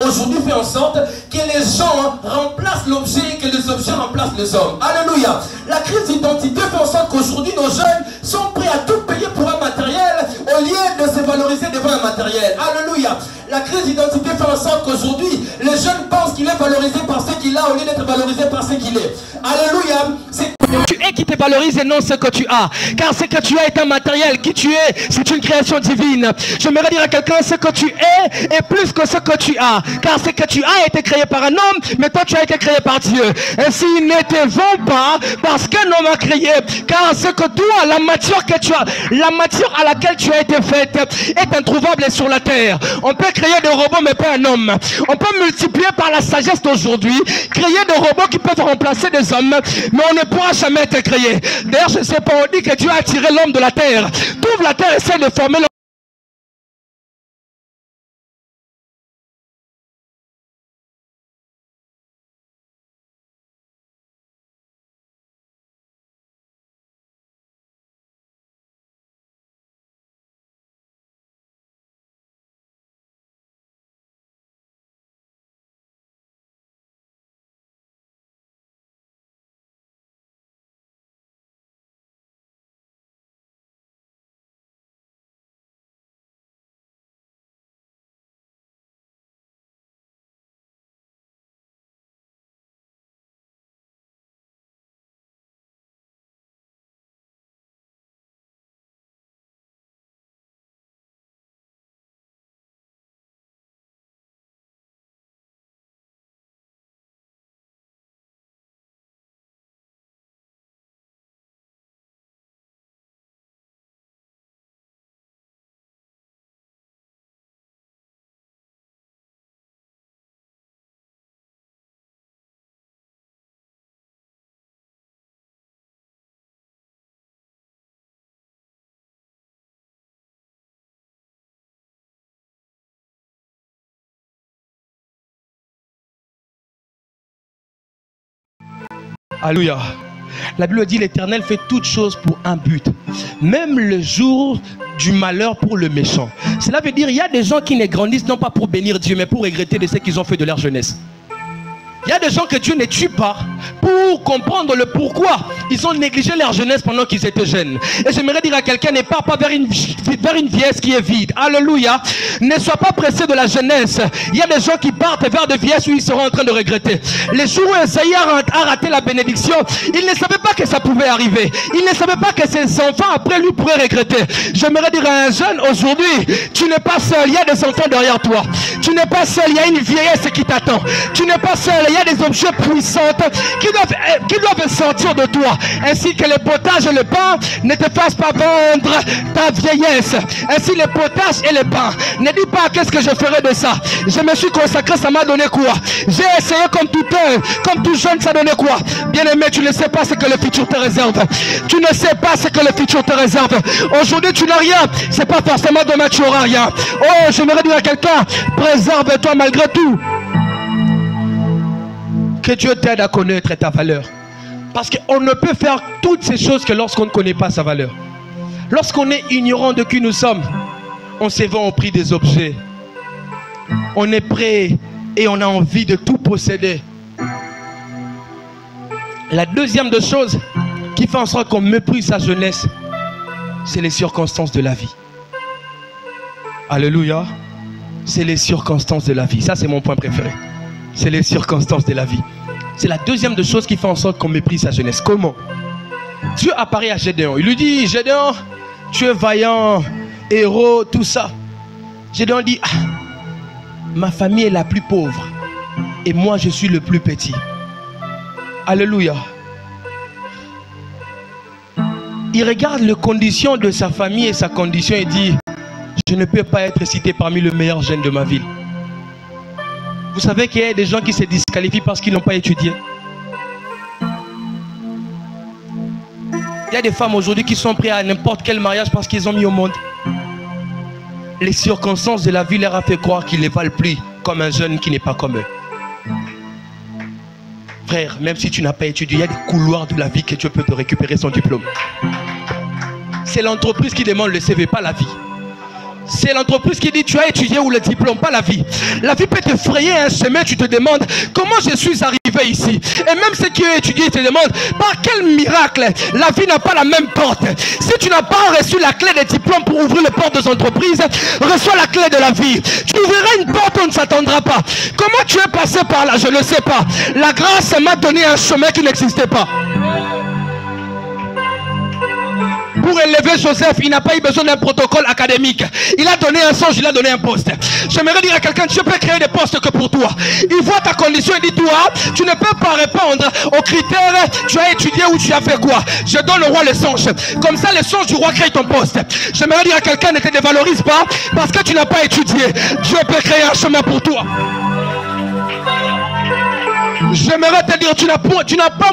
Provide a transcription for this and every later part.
aujourd'hui fait en sorte que les gens remplacent l'objet et que les objets remplacent les hommes. Alléluia. La crise d'identité fait en sorte qu'aujourd'hui nos jeunes sont prêts à tout payer pour un matériel au lieu de se valoriser devant un matériel. Alléluia. La crise d'identité fait en sorte qu'aujourd'hui les jeunes pensent qu'il est valorisé par ce qu'il a au lieu d'être valorisé par ce qu'il est. Alléluia. C'est tu es qui te valorise et non ce que tu as. Car ce que tu as est un matériel. Qui tu es, c'est une création divine. J'aimerais dire à quelqu'un, ce que tu es est plus que ce que tu as. Car ce que tu as été créé par un homme, mais toi tu as été créé par Dieu. Ainsi ne te vends pas parce qu'un homme a créé. Car ce que toi, la matière que tu as, la matière à laquelle tu as été faite est introuvable sur la terre. On peut créer des robots mais pas un homme. On peut multiplier par la sagesse d'aujourd'hui, créer des robots qui peuvent remplacer des hommes, mais on ne pourra jamais être créé. D'ailleurs, je ne sais pas, on dit que Dieu a tiré l'homme de la terre. Trouve la terre, essaie de former l'homme. Alléluia. La Bible dit l'Éternel fait toutes choses pour un but. Même le jour du malheur pour le méchant. Cela veut dire il y a des gens qui ne grandissent non pas pour bénir Dieu, mais pour regretter de ce qu'ils ont fait de leur jeunesse. Il y a des gens que Dieu ne tue pas pour comprendre le pourquoi ils ont négligé leur jeunesse pendant qu'ils étaient jeunes. Et j'aimerais dire à quelqu'un, ne pars pas vers une vieillesse qui est vide. Alléluia. Ne sois pas pressé de la jeunesse. Il y a des gens qui partent vers des vieilles où ils seront en train de regretter. Les jours où Esaïe a raté la bénédiction, il ne savait pas que ça pouvait arriver. Il ne savait pas que ses enfants après lui pourraient regretter. J'aimerais dire à un jeune aujourd'hui, tu n'es pas seul, il y a des enfants derrière toi. Tu n'es pas seul, il y a une vieillesse qui t'attend. Tu n'es pas seul, il y a des objets puissants qui doivent sortir de toi. Ainsi que les potages et le pain ne te fassent pas vendre ta vieillesse. Ainsi les potages et le pain. Ne dis pas qu'est-ce que je ferai de ça. Je me suis consacré, ça m'a donné quoi? J'ai essayé comme tout jeune, ça donnait quoi? Bien aimé, tu ne sais pas ce que le futur te réserve. Tu ne sais pas ce que le futur te réserve. Aujourd'hui tu n'as rien, c'est pas forcément demain tu auras rien. Oh, j'aimerais dire à quelqu'un, préserve-toi malgré tout. Que Dieu t'aide à connaître ta valeur. Parce qu'on ne peut faire toutes ces choses que lorsqu'on ne connaît pas sa valeur. Lorsqu'on est ignorant de qui nous sommes, on se vend au prix des objets. On est prêt et on a envie de tout posséder. La deuxième des choses qui fait en sorte qu'on méprise sa jeunesse, c'est les circonstances de la vie. Alléluia. C'est les circonstances de la vie. Ça, c'est mon point préféré. C'est les circonstances de la vie. C'est la deuxième des choses qui fait en sorte qu'on méprise sa jeunesse. Comment? Dieu apparaît à Gédéon. Il lui dit, Gédéon, tu es vaillant, héros, tout ça. Gédéon dit, ah, ma famille est la plus pauvre et moi je suis le plus petit. Alléluia. Il regarde les conditions de sa famille et sa condition et dit, je ne peux pas être cité parmi les meilleurs jeunes de ma ville. Vous savez qu'il y a des gens qui se disqualifient parce qu'ils n'ont pas étudié. Il y a des femmes aujourd'hui qui sont prêtes à n'importe quel mariage parce qu'ils ont mis au monde. Les circonstances de la vie leur a fait croire qu'ils ne valent plus comme un jeune qui n'est pas comme eux. Frère, même si tu n'as pas étudié, il y a des couloirs de la vie que Dieu peut te récupérer son diplôme. C'est l'entreprise qui demande le CV, pas la vie. C'est l'entreprise qui dit tu as étudié ou le diplôme, pas la vie. La vie peut te frayer un chemin, tu te demandes comment je suis arrivé ici. Et même ceux qui ont étudié te demandent par quel miracle la vie n'a pas la même porte. Si tu n'as pas reçu la clé des diplômes pour ouvrir les portes des entreprises, reçois la clé de la vie. Tu ouvriras une porte où on ne s'attendra pas. Comment tu es passé par là, je ne sais pas. La grâce m'a donné un chemin qui n'existait pas. Pour élever Joseph, il n'a pas eu besoin d'un protocole académique. Il a donné un songe, il a donné un poste. J'aimerais dire à quelqu'un, Dieu peut créer des postes que pour toi. Il voit ta condition et dit, toi, tu ne peux pas répondre aux critères, tu as étudié ou tu as fait quoi. Je donne au roi le songe. Comme ça, le songe du roi crée ton poste. J'aimerais dire à quelqu'un, ne te dévalorise pas parce que tu n'as pas étudié. Dieu peut créer un chemin pour toi. J'aimerais te dire, tu n'as pas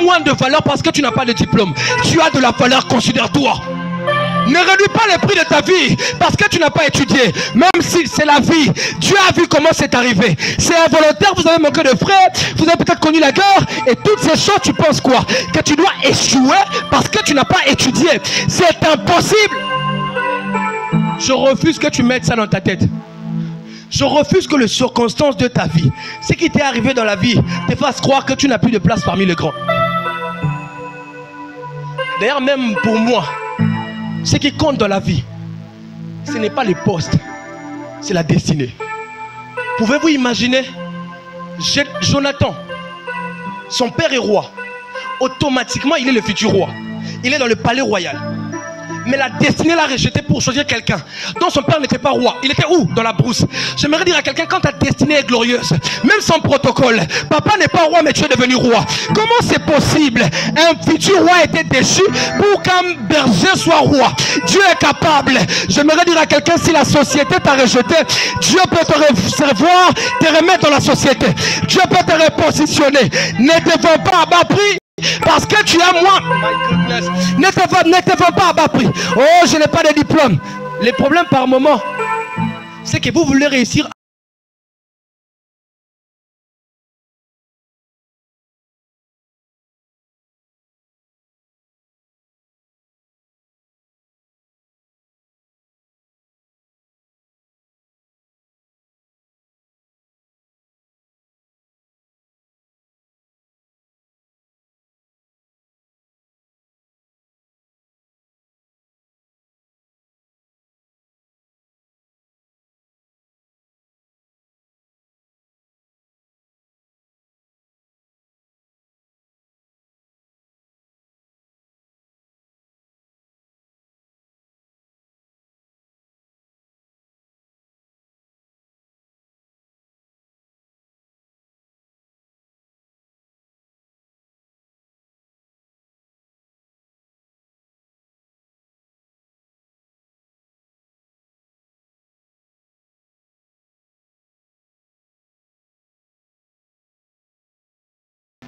moins de valeur parce que tu n'as pas de diplôme. Tu as de la valeur, considère-toi. Ne réduis pas le prix de ta vie parce que tu n'as pas étudié. Même si c'est la vie, Dieu a vu comment c'est arrivé. C'est involontaire, vous avez manqué de frais, vous avez peut-être connu la guerre et toutes ces choses, tu penses quoi? Que tu dois échouer parce que tu n'as pas étudié. C'est impossible. Je refuse que tu mettes ça dans ta tête. Je refuse que les circonstances de ta vie, ce qui t'est arrivé dans la vie, te fasse croire que tu n'as plus de place parmi les grands. D'ailleurs, même pour moi, ce qui compte dans la vie, ce n'est pas les postes, c'est la destinée. Pouvez-vous imaginer Jonathan, son père est roi. Automatiquement, il est le futur roi. Il est dans le palais royal. Mais la destinée l'a rejeté pour choisir quelqu'un dont son père n'était pas roi. Il était où? Dans la brousse. J'aimerais dire à quelqu'un, quand ta destinée est glorieuse, même sans protocole, papa n'est pas roi mais tu es devenu roi. Comment c'est possible? Un futur roi était déchu pour qu'un berger soit roi. Dieu est capable. J'aimerais dire à quelqu'un, si la société t'a rejeté, Dieu peut te recevoir, te remettre dans la société. Dieu peut te repositionner. Ne te vends pas à bas prix. Parce que tu as moins. Ne te vends pas à bas prix. Oh, je n'ai pas de diplôme. Les problèmes par moment, c'est que vous voulez réussir.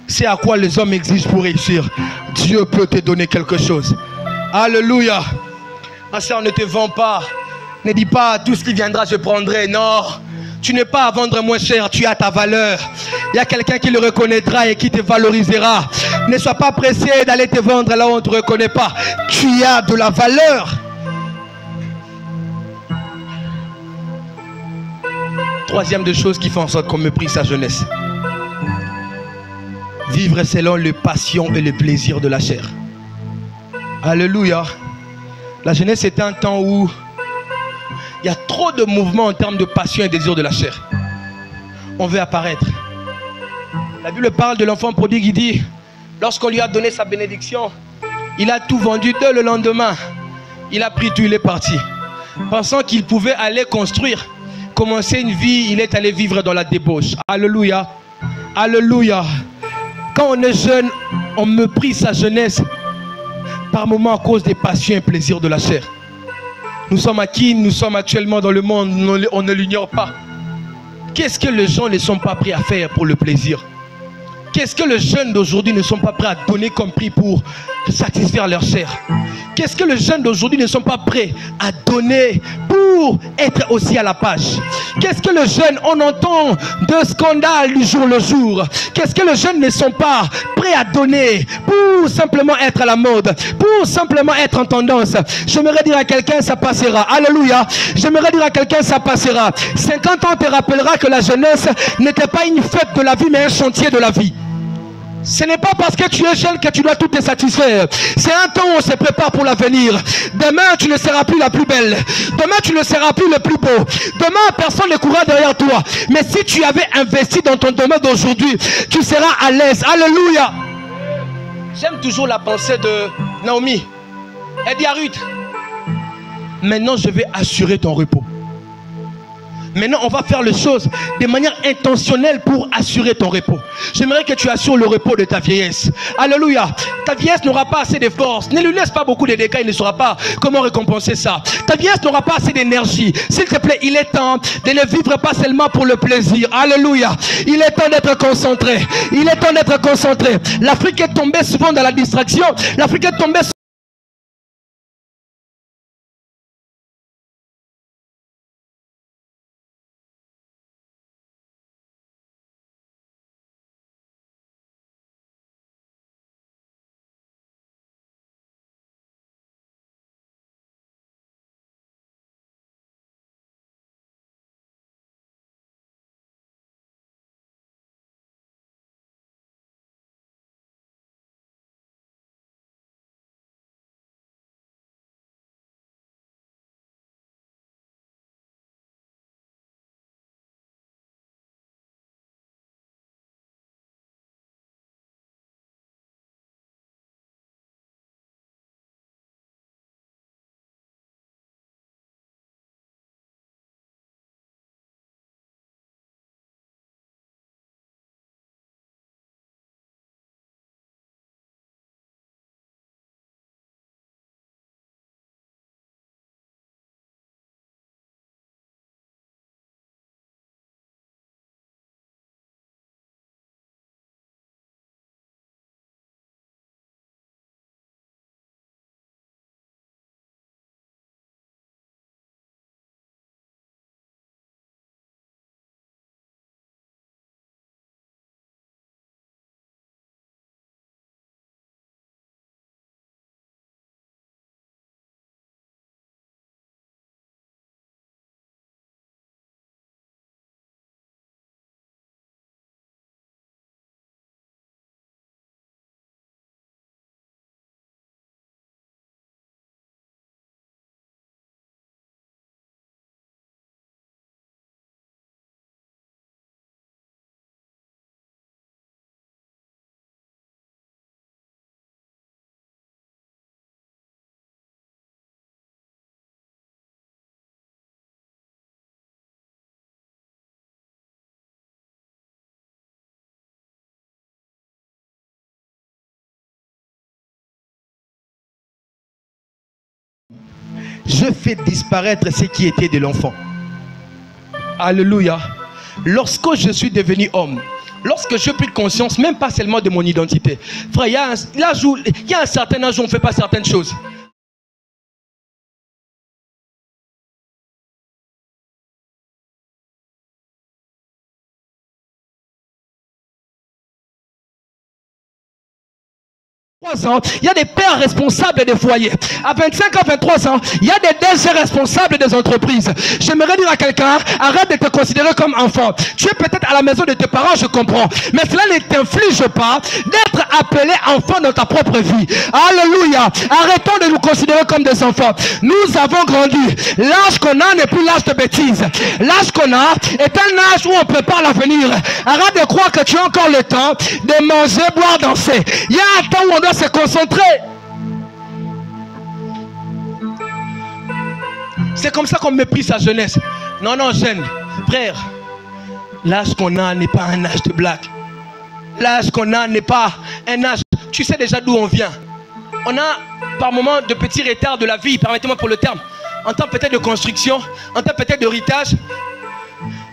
C'est à quoi les hommes exigent pour réussir. Dieu peut te donner quelque chose. Alléluia. Ma soeur, ne te vends pas. Ne dis pas tout ce qui viendra, je prendrai. Non. Tu n'es pas à vendre moins cher, tu as ta valeur. Il y a quelqu'un qui le reconnaîtra et qui te valorisera. Ne sois pas pressé d'aller te vendre là où on ne te reconnaît pas. Tu as de la valeur. Troisième des choses qui font en sorte qu'on méprise sa jeunesse. Vivre selon les passions et les plaisirs de la chair. Alléluia. La jeunesse est un temps où il y a trop de mouvements en termes de passion et désir de la chair. On veut apparaître. La Bible parle de l'enfant prodigue, il dit, lorsqu'on lui a donné sa bénédiction, il a tout vendu dès le lendemain. Il a pris tout, il est parti. Pensant qu'il pouvait aller construire, commencer une vie, il est allé vivre dans la débauche. Alléluia. Alléluia. Quand on est jeune, on méprise sa jeunesse par moments à cause des passions et plaisirs de la chair. Nous sommes à qui? Nous sommes actuellement dans le monde, on ne l'ignore pas. Qu'est-ce que les gens ne sont pas prêts à faire pour le plaisir? Qu'est-ce que les jeunes d'aujourd'hui ne sont pas prêts à donner comme prix pour satisfaire leur chair? Qu'est-ce que les jeunes d'aujourd'hui ne sont pas prêts à donner pour pour être aussi à la page. Qu'est-ce que le jeune, on entend de scandales du jour le jour. Qu'est-ce que les jeunes ne sont pas prêts à donner pour simplement être à la mode, pour simplement être en tendance. J'aimerais dire à quelqu'un, ça passera. Alléluia. J'aimerais dire à quelqu'un, ça passera. 50 ans te rappellera que la jeunesse n'était pas une fête de la vie, mais un chantier de la vie. Ce n'est pas parce que tu es jeune que tu dois tout te satisfaire. C'est un temps où on se prépare pour l'avenir. Demain, tu ne seras plus la plus belle. Demain, tu ne seras plus le plus beau. Demain, personne ne courra derrière toi. Mais si tu avais investi dans ton domaine d'aujourd'hui, tu seras à l'aise. Alléluia. J'aime toujours la pensée de Naomi. Elle dit à Ruth, maintenant je vais assurer ton repos. Maintenant, on va faire les choses de manière intentionnelle pour assurer ton repos. J'aimerais que tu assures le repos de ta vieillesse. Alléluia. Ta vieillesse n'aura pas assez de force. Ne lui laisse pas beaucoup de dégâts, il ne saura pas comment récompenser ça. Ta vieillesse n'aura pas assez d'énergie. S'il te plaît, il est temps de ne vivre pas seulement pour le plaisir. Alléluia. Il est temps d'être concentré. Il est temps d'être concentré. L'Afrique est tombée souvent dans la distraction. L'Afrique est tombée je fais disparaître ce qui était de l'enfant. Alléluia. Lorsque je suis devenu homme, lorsque je pris conscience, même pas seulement de mon identité. Frère, il y a un certain âge où on ne fait pas certaines choses. Ans, il y a des pères responsables des foyers. À 25 ans, 23 ans, il y a des DG responsables des entreprises. J'aimerais dire à quelqu'un, arrête de te considérer comme enfant. Tu es peut-être à la maison de tes parents, je comprends. Mais cela ne t'inflige pas d'être appelé enfant dans ta propre vie. Alléluia. Arrêtons de nous considérer comme des enfants. Nous avons grandi. L'âge qu'on a n'est plus l'âge de bêtises. L'âge qu'on a est un âge où on prépare l'avenir. Arrête de croire que tu as encore le temps de manger, boire, danser. Il y a un temps où on doit se concentrer. C'est comme ça qu'on méprise sa jeunesse. Non, non, jeune, frère, l'âge qu'on a n'est pas un âge de blague. L'âge qu'on a n'est pas un âge. Tu sais déjà d'où on vient. On a par moments de petits retards de la vie, permettez-moi pour le terme, en temps peut-être de construction, en temps peut-être d'héritage.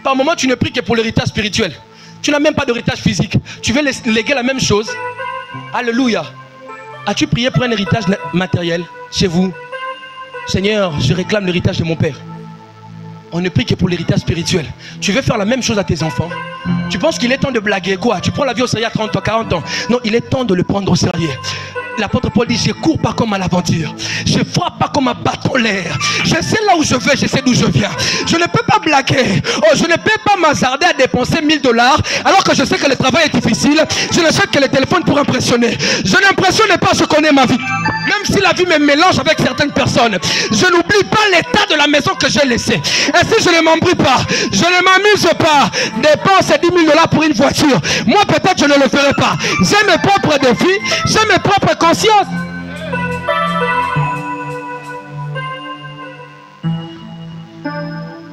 Par moments tu ne pries que pour l'héritage spirituel. Tu n'as même pas d'héritage physique. Tu veux léguer la même chose. Alléluia. As-tu prié pour un héritage matériel chez vous? Seigneur, je réclame l'héritage de mon père. On ne prie que pour l'héritage spirituel. Tu veux faire la même chose à tes enfants? Tu penses qu'il est temps de blaguer quoi? Tu prends la vie au sérieux à 30 ans, 40 ans. Non, il est temps de le prendre au sérieux. L'apôtre Paul dit, je cours pas comme à l'aventure. Je frappe pas comme un bâton l'air. Je sais là où je vais, je sais d'où je viens. Je ne peux pas blaguer. Oh, je ne peux pas m'hasarder à dépenser 1000 $, alors que je sais que le travail est difficile. Je ne sais que le téléphone pour impressionner. Je n'impressionne pas, je connais ma vie. Même si la vie me mélange avec certaines personnes, je n'oublie pas l'état de la maison que j'ai laissée. Ainsi, je ne m'embrouille pas. Je ne m'amuse pas. Dépenser 10 000 $ pour une voiture. Moi, peut-être, je ne le ferai pas. J'ai mes propres défis. J'ai mes propres conscience.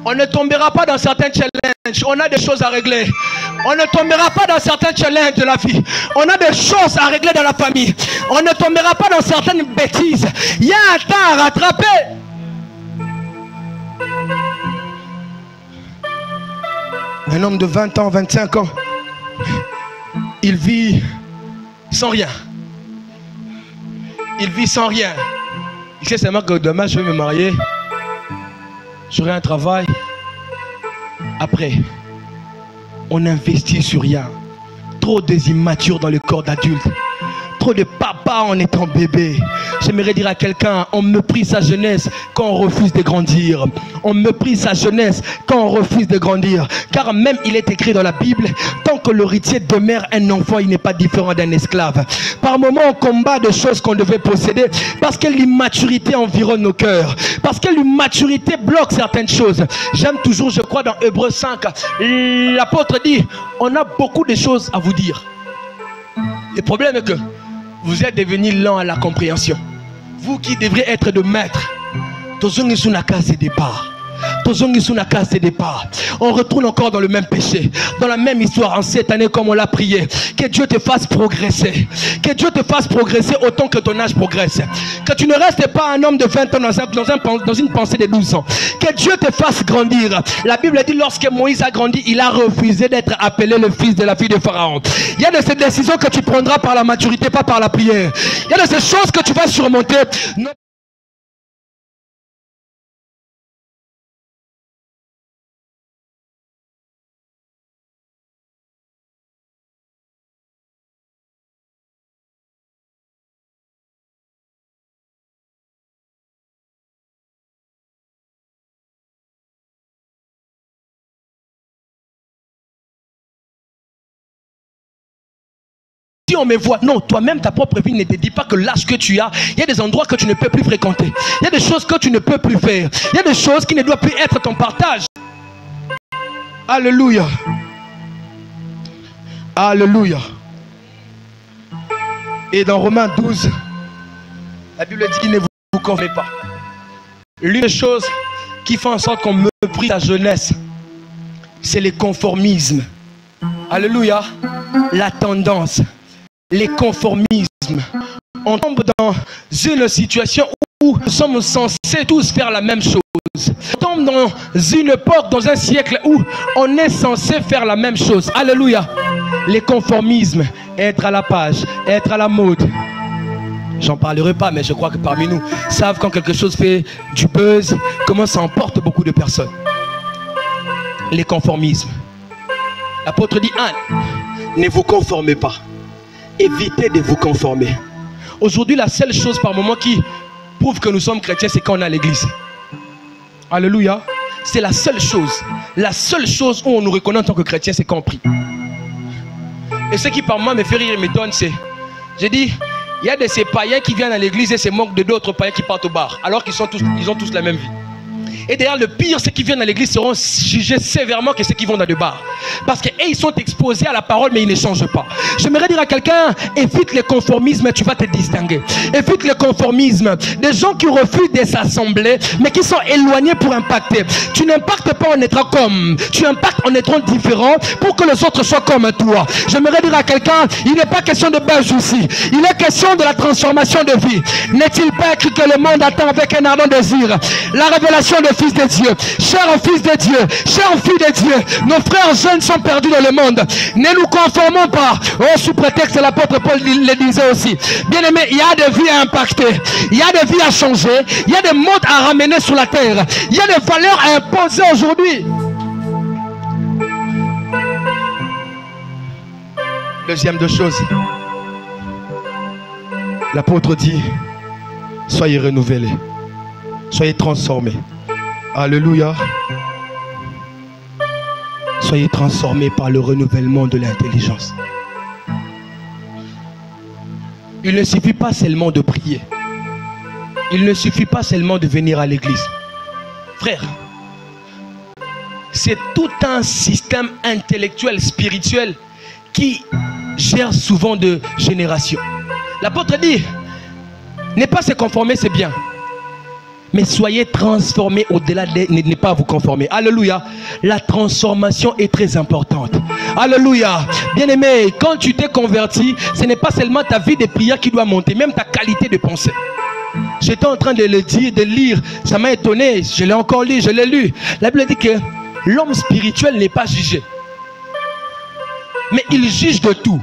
On ne tombera pas dans certains challenges. On a des choses à régler. On ne tombera pas dans certains challenges de la vie. On a des choses à régler dans la famille. On ne tombera pas dans certaines bêtises. Il y a un temps à rattraper. Un homme de 20 ans, 25 ans, il vit sans rien. Il vit sans rien. Il sait seulement que demain je vais me marier. J'aurai un travail. Après, on investit sur rien. Trop des immatures dans le corps d'adulte. Trop de papa en étant bébé. J'aimerais dire à quelqu'un, on méprise sa jeunesse quand on refuse de grandir. On méprise sa jeunesse quand on refuse de grandir. Car même il est écrit dans la Bible, tant que l'héritier demeure un enfant, il n'est pas différent d'un esclave. Par moments, on combat des choses qu'on devait posséder parce que l'immaturité environne nos cœurs. Parce que l'immaturité bloque certaines choses. J'aime toujours, je crois, dans Hébreux 5, l'apôtre dit, on a beaucoup de choses à vous dire. Le problème est que vous êtes devenus lents à la compréhension. Vous qui devriez être de maître. On retourne encore dans le même péché, dans la même histoire en cette année comme on l'a prié. Que Dieu te fasse progresser. Que Dieu te fasse progresser autant que ton âge progresse. Que tu ne restes pas un homme de 20 ans dans une pensée de 12 ans. Que Dieu te fasse grandir. La Bible dit lorsque Moïse a grandi, il a refusé d'être appelé le fils de la fille de Pharaon. Il y a de ces décisions que tu prendras par la maturité, pas par la prière. Il y a de ces choses que tu vas surmonter. Si on me voit, non, toi-même, ta propre vie ne te dit pas que l'âge que tu as, il y a des endroits que tu ne peux plus fréquenter. Il y a des choses que tu ne peux plus faire. Il y a des choses qui ne doivent plus être ton partage. Alléluia. Alléluia. Et dans Romains 12, la Bible dit, ne vous conformez pas. L'une des choses qui fait en sorte qu'on méprise la jeunesse, c'est le conformisme. Alléluia. La tendance. Les conformismes. On tombe dans une situation où nous sommes censés tous faire la même chose. On tombe dans une époque, dans un siècle où on est censé faire la même chose. Alléluia. Les conformismes, être à la page, être à la mode. J'en parlerai pas, mais je crois que parmi nous savent quand quelque chose fait du buzz, comment ça emporte beaucoup de personnes. Les conformismes. L'apôtre dit, ne vous conformez pas. Évitez de vous conformer. Aujourd'hui, la seule chose par moment qui prouve que nous sommes chrétiens, c'est quand on est à l'église. Alléluia. C'est la seule chose. La seule chose où on nous reconnaît en tant que chrétien, c'est quand on prie. Et ce qui par moi me fait rire et me donne, c'est... J'ai dit, il y a de ces païens qui viennent à l'église et se moquent de d'autres païens qui partent au bar. Alors qu'ils ont tous la même vie. Et d'ailleurs, le pire, ceux qui viennent à l'église seront jugés sévèrement que ceux qui vont dans des bars. Parce qu'ils sont exposés à la parole, mais ils ne changent pas. J'aimerais dire à quelqu'un, évite le conformisme, tu vas te distinguer. Évite le conformisme. Des gens qui refusent de s'assembler, mais qui sont éloignés pour impacter. Tu n'impactes pas en étant comme. Tu impactes en étant différent pour que les autres soient comme toi. J'aimerais dire à quelqu'un, il n'est pas question de buzz ici. Il est question de la transformation de vie. N'est-il pas écrit que le monde attend avec un ardent désir la révélation de fils de Dieu, chers fils de Dieu, chers filles de Dieu, nos frères jeunes sont perdus dans le monde. Ne nous conformons pas. Oh, sous prétexte, l'apôtre Paul le disait aussi. Bien aimé, il y a des vies à impacter, il y a des vies à changer, il y a des mondes à ramener sur la terre, il y a des valeurs à imposer aujourd'hui. Deuxième de choses, l'apôtre dit, soyez renouvelés, soyez transformés. Alléluia. Soyez transformés par le renouvellement de l'intelligence. Il ne suffit pas seulement de prier. Il ne suffit pas seulement de venir à l'église. Frère, c'est tout un système intellectuel, spirituel qui gère souvent de génération. L'apôtre dit, ne pas se conformer, c'est bien. Mais soyez transformés au-delà de ne pas vous conformer. Alléluia. La transformation est très importante. Alléluia. Bien-aimé, quand tu t'es converti, ce n'est pas seulement ta vie de prière qui doit monter, même ta qualité de pensée. J'étais en train de le dire, de lire. Ça m'a étonné. Je l'ai encore lu, je l'ai lu. La Bible dit que l'homme spirituel n'est pas jugé. Mais il juge de tout.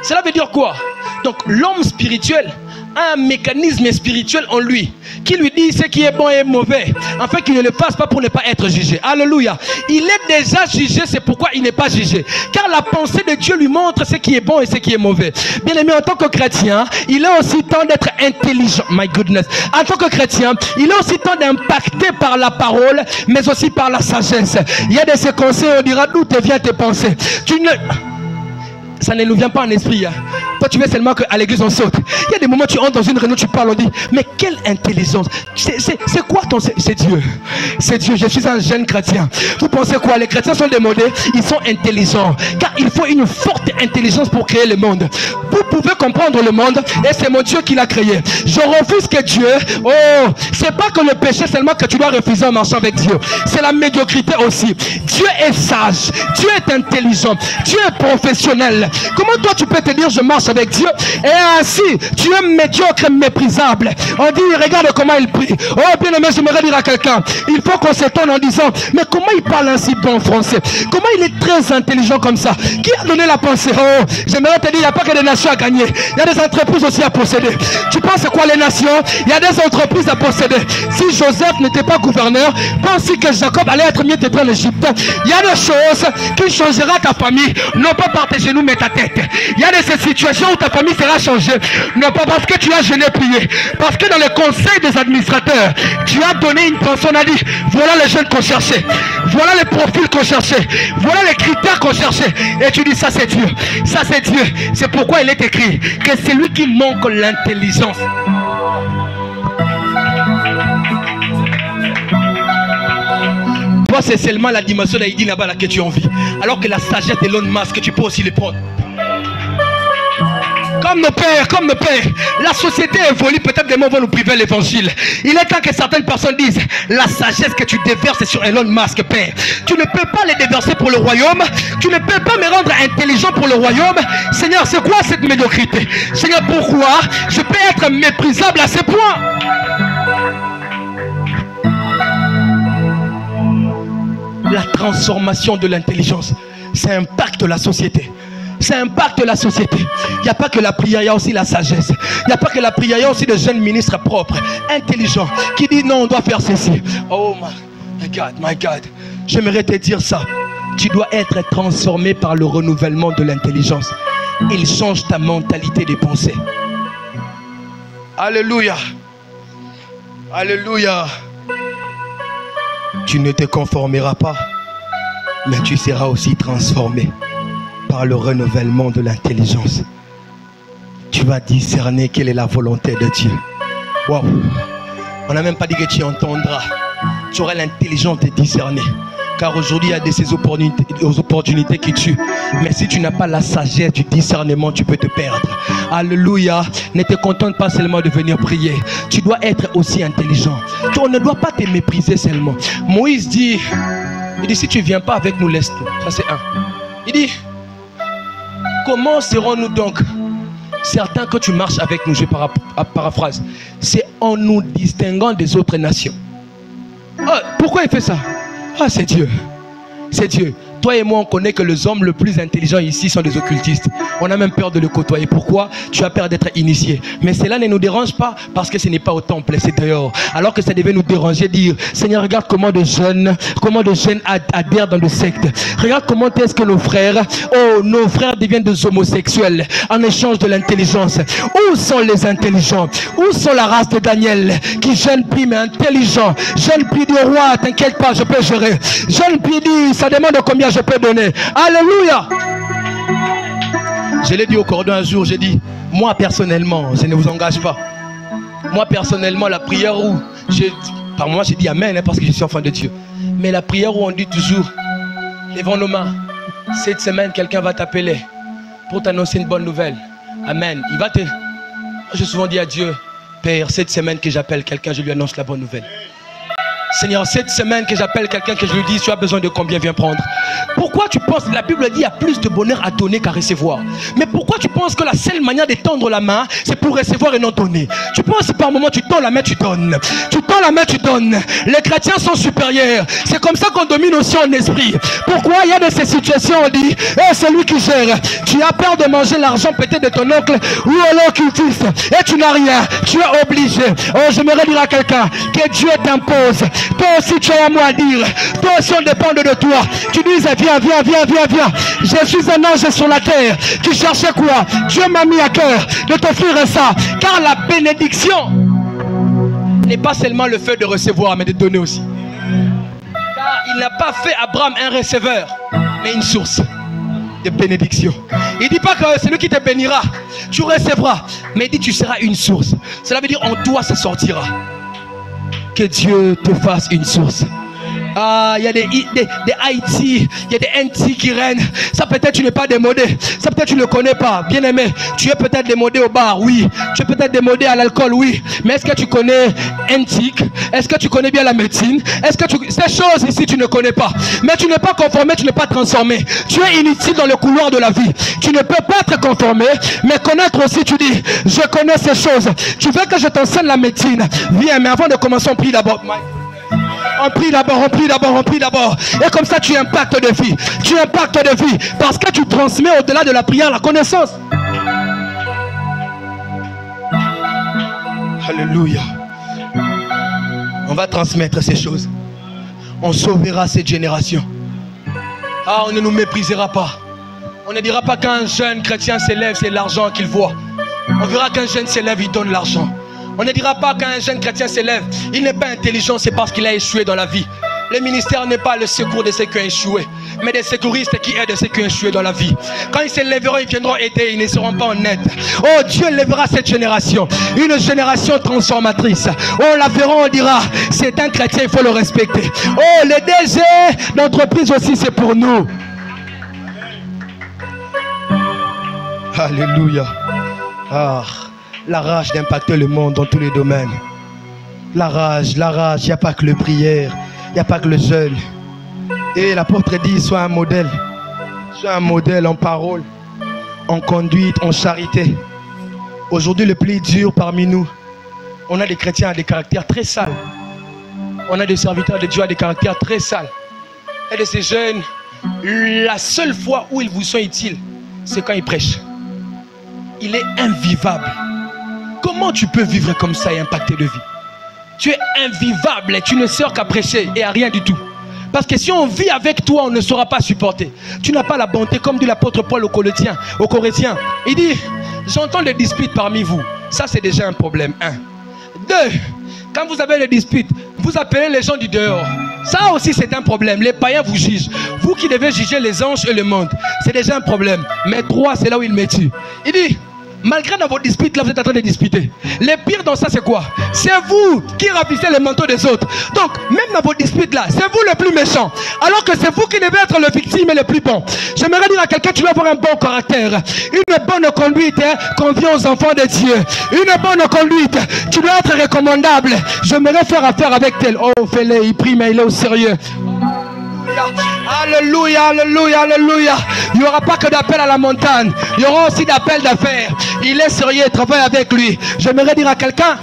Cela veut dire quoi? Donc l'homme spirituel a un mécanisme spirituel en lui qui lui dit ce qui est bon et mauvais, afin qu'il ne le fasse pas pour ne pas être jugé. Alléluia. Il est déjà jugé, c'est pourquoi il n'est pas jugé, car la pensée de Dieu lui montre ce qui est bon et ce qui est mauvais. Bien aimé, en tant que chrétien, il est aussi temps d'être intelligent. My goodness. En tant que chrétien, il est aussi temps d'impacter par la parole, mais aussi par la sagesse. Il y a de ces conseils, on dira d'où te viennent tes pensées. Ça ne nous vient pas en esprit. Hein. Toi, tu veux seulement qu'à l'église on saute. Il y a des moments où tu entres dans une réunion, tu parles, on dit, mais quelle intelligence. C'est quoi ton... C'est Dieu. C'est Dieu. Je suis un jeune chrétien. Vous pensez quoi? Les chrétiens sont démodés. Ils sont intelligents. Car il faut une forte intelligence pour créer le monde. Vous pouvez comprendre le monde et c'est mon Dieu qui l'a créé. Je refuse que Dieu... Oh, c'est pas que le péché seulement que tu dois refuser en marchant avec Dieu. C'est la médiocrité aussi. Dieu est sage. Dieu est intelligent. Dieu est professionnel. Comment toi tu peux te dire je marche avec Dieu et ainsi tu es médiocre, méprisable? On dit regarde comment il prie. Oh bien aimé, j'aimerais dire à quelqu'un, il faut qu'on s'étonne en disant mais comment il parle ainsi bon français? Comment il est très intelligent comme ça? Qui a donné la pensée? Oh, j'aimerais te dire, il n'y a pas que des nations à gagner, il y a des entreprises aussi à posséder. Tu penses quoi les nations? Il y a des entreprises à posséder. Si Joseph n'était pas gouverneur, pense que Jacob allait être mieux traité en Égypte. Il y a des choses qui changeront ta famille, non pas par tes genoux mais ta tête. Il y a de ces situations où ta famille sera changée, non pas parce que tu as jeûné prié, parce que dans le conseil des administrateurs, tu as donné une personne, a dit voilà les jeunes qu'on cherchait, voilà les profils qu'on cherchait, voilà les critères qu'on cherchait, et tu dis ça c'est Dieu, ça c'est Dieu. C'est pourquoi il est écrit que c'est lui qui manque l'intelligence. Toi c'est seulement la dimension d'Aïdi là-bas que tu as envie, alors que la sagesse de Elon Musk tu peux aussi les prendre. Comme nos pères, la société évolue, peut-être des mots vont nous priver l'évangile. Il est temps que certaines personnes disent, la sagesse que tu déverses sur Elon Musk, Père, tu ne peux pas les déverser pour le royaume, tu ne peux pas me rendre intelligent pour le royaume. Seigneur, c'est quoi cette médiocrité? Seigneur, pourquoi je peux être méprisable à ce point? La transformation de l'intelligence, ça impacte la société. Ça impacte la société. Il n'y a pas que la prière, il y a aussi la sagesse. Il n'y a pas que la prière, il y a aussi des jeunes ministres propres, intelligents, qui disent non, on doit faire ceci. Oh my God. J'aimerais te dire ça. Tu dois être transformé par le renouvellement de l'intelligence. Il change ta mentalité de pensée. Alléluia. Alléluia. Tu ne te conformeras pas, mais tu seras aussi transformé par le renouvellement de l'intelligence. Tu vas discerner quelle est la volonté de Dieu. Wow. On n'a même pas dit que tu entendras. Tu auras l'intelligence de discerner. Car aujourd'hui, il y a ces opportunités qui tuent. Mais si tu n'as pas la sagesse du discernement, tu peux te perdre. Alléluia. Ne te contente pas seulement de venir prier. Tu dois être aussi intelligent. On ne doit pas te mépriser seulement. Moïse dit, il dit, si tu ne viens pas avec nous, laisse-nous. Ça c'est un. Il dit, comment serons-nous donc certains que tu marches avec nous? Je paraphrase. C'est en nous distinguant des autres nations. Oh, pourquoi il fait ça? Ah, c'est Dieu. C'est Dieu. Toi et moi, on connaît que les hommes les plus intelligents ici sont des occultistes. On a même peur de le côtoyer. Pourquoi? Tu as peur d'être initié. Mais cela ne nous dérange pas parce que ce n'est pas au temple, c'est dehors. Alors que ça devait nous déranger, dire Seigneur, regarde comment des jeunes adhèrent dans le secte. Regarde comment est-ce que nos frères deviennent des homosexuels en échange de l'intelligence. Où sont les intelligents? Où sont la race de Daniel qui jeune prie mais intelligent? Jeune prie du roi, t'inquiète pas, je peux gérer. Jeune prie dit, ça demande combien je peux donner. Alléluia. Je l'ai dit au cordon un jour, j'ai dit, moi personnellement, je ne vous engage pas. Moi personnellement, la prière où, par moi j'ai dit amen, parce que je suis enfant de Dieu. Mais la prière où on dit toujours, levons nos mains, cette semaine quelqu'un va t'appeler pour t'annoncer une bonne nouvelle. Amen. J'ai souvent dit à Dieu, Père, cette semaine que j'appelle quelqu'un, je lui annonce la bonne nouvelle. Seigneur, cette semaine que j'appelle quelqu'un, que je lui dis, tu as besoin de combien, viens prendre. Pourquoi tu penses, la Bible dit, il y a plus de bonheur à donner qu'à recevoir. Mais pourquoi tu penses que la seule manière de tendre la main, c'est pour recevoir et non donner? Tu penses que par moment tu tends la main, tu donnes. Tu tends la main, tu donnes. Les chrétiens sont supérieurs. C'est comme ça qu'on domine aussi en esprit. Pourquoi il y a de ces situations, on dit, c'est lui qui gère. Tu as peur de manger l'argent peut-être de ton oncle ou alors cultiste. Et tu n'as rien. Tu es obligé. Oh, j'aimerais dire à quelqu'un que Dieu t'impose. Toi aussi tu as un mot à dire. Toi aussi on dépend de toi. Tu dis viens. Je suis un ange sur la terre. Tu cherchais quoi? Dieu m'a mis à cœur de t'offrir ça. Car la bénédiction n'est pas seulement le fait de recevoir, mais de donner aussi. Car il n'a pas fait Abraham un receveur, mais une source de bénédiction. Il ne dit pas que c'est lui qui te bénira, tu recevras, mais il dit tu seras une source. Cela veut dire en toi ça sortira. Que Dieu te fasse une source. Ah, il y a des Haïti, il y a des NT qui règnent. Ça peut-être tu n'es pas démodé. Ça peut-être tu ne le connais pas. Bien aimé, tu es peut-être démodé au bar, oui. Tu es peut-être démodé à l'alcool, oui. Mais est-ce que tu connais NT? Est-ce que tu connais bien la médecine? Est-ce que ces choses ici tu ne connais pas? Mais tu n'es pas conformé, tu n'es pas transformé. Tu es inutile dans le couloir de la vie. Tu ne peux pas être conformé, mais connaître aussi, tu dis, je connais ces choses. Tu veux que je t'enseigne la médecine? Viens, mais avant de commencer, on prie d'abord. On prie d'abord. Et comme ça, tu impactes de vie. Tu impactes de vie. Parce que tu transmets au-delà de la prière la connaissance. Alléluia. On va transmettre ces choses. On sauvera cette génération. Ah, on ne nous méprisera pas. On ne dira pas qu'un jeune chrétien s'élève, c'est l'argent qu'il voit. On verra qu'un jeune s'élève, il donne l'argent. On ne dira pas qu'un jeune chrétien s'élève, il n'est pas intelligent, c'est parce qu'il a échoué dans la vie. Le ministère n'est pas le secours de ceux qui ont échoué, mais des secouristes qui aident ceux qui ont échoué dans la vie. Quand ils s'élèveront, ils viendront aider, ils ne seront pas en aide. Oh, Dieu lèvera cette génération, une génération transformatrice. On la verra, on dira, c'est un chrétien, il faut le respecter. Oh, les DG d'entreprise aussi, c'est pour nous. Alléluia. Ah. La rage d'impacter le monde dans tous les domaines. La rage, il n'y a pas que le prière, il n'y a pas que le jeûne. Et l'apôtre dit, sois un modèle. Sois un modèle en parole, en conduite, en charité. Aujourd'hui, le plus dur parmi nous, on a des chrétiens à des caractères très sales. On a des serviteurs de Dieu à des caractères très sales. Et de ces jeunes, la seule fois où ils vous sont utiles, c'est quand ils prêchent. Il est invivable. Comment tu peux vivre comme ça et impacter de vie? Tu es invivable et tu ne sers qu'à prêcher et à rien du tout. Parce que si on vit avec toi, on ne saura pas supporter. Tu n'as pas la bonté, comme dit l'apôtre Paul aux Corinthiens. Il dit, j'entends des disputes parmi vous. Ça, c'est déjà un problème. 1. 2. Quand vous avez des disputes, vous appelez les gens du dehors. Ça aussi, c'est un problème. Les païens vous jugent. Vous qui devez juger les anges et le monde, c'est déjà un problème. Mais 3, c'est là où il me tue. Il dit, malgré dans vos disputes, là, vous êtes en train de disputer. Le pire dans ça, c'est quoi? C'est vous qui ravissez les manteaux des autres. Donc, même dans vos disputes, là, c'est vous le plus méchant. Alors que c'est vous qui devez être le victime et le plus bon. J'aimerais dire à quelqu'un, tu dois avoir un bon caractère. Une bonne conduite convient aux enfants de Dieu. Une bonne conduite, tu dois être recommandable. J'aimerais faire affaire avec tel. Oh, fais-le, il prie, mais il est au sérieux. Alléluia, alléluia, alléluia. Il n'y aura pas que d'appel à la montagne. Il y aura aussi d'appel d'affaires. Il est sérieux, travaille avec lui. J'aimerais dire à quelqu'un,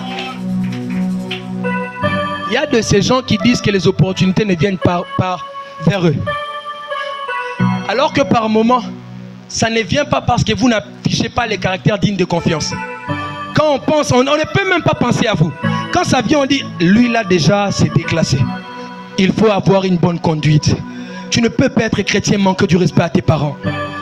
Il y a de ces gens qui disent que les opportunités ne viennent pas vers eux. Alors que par moment, ça ne vient pas parce que vous n'affichez pas les caractères dignes de confiance. Quand on pense, on ne peut même pas penser à vous. Quand ça vient, on dit, lui là déjà, c'est déclassé. Il faut avoir une bonne conduite. Tu ne peux pas être chrétien, manquer du respect à tes parents.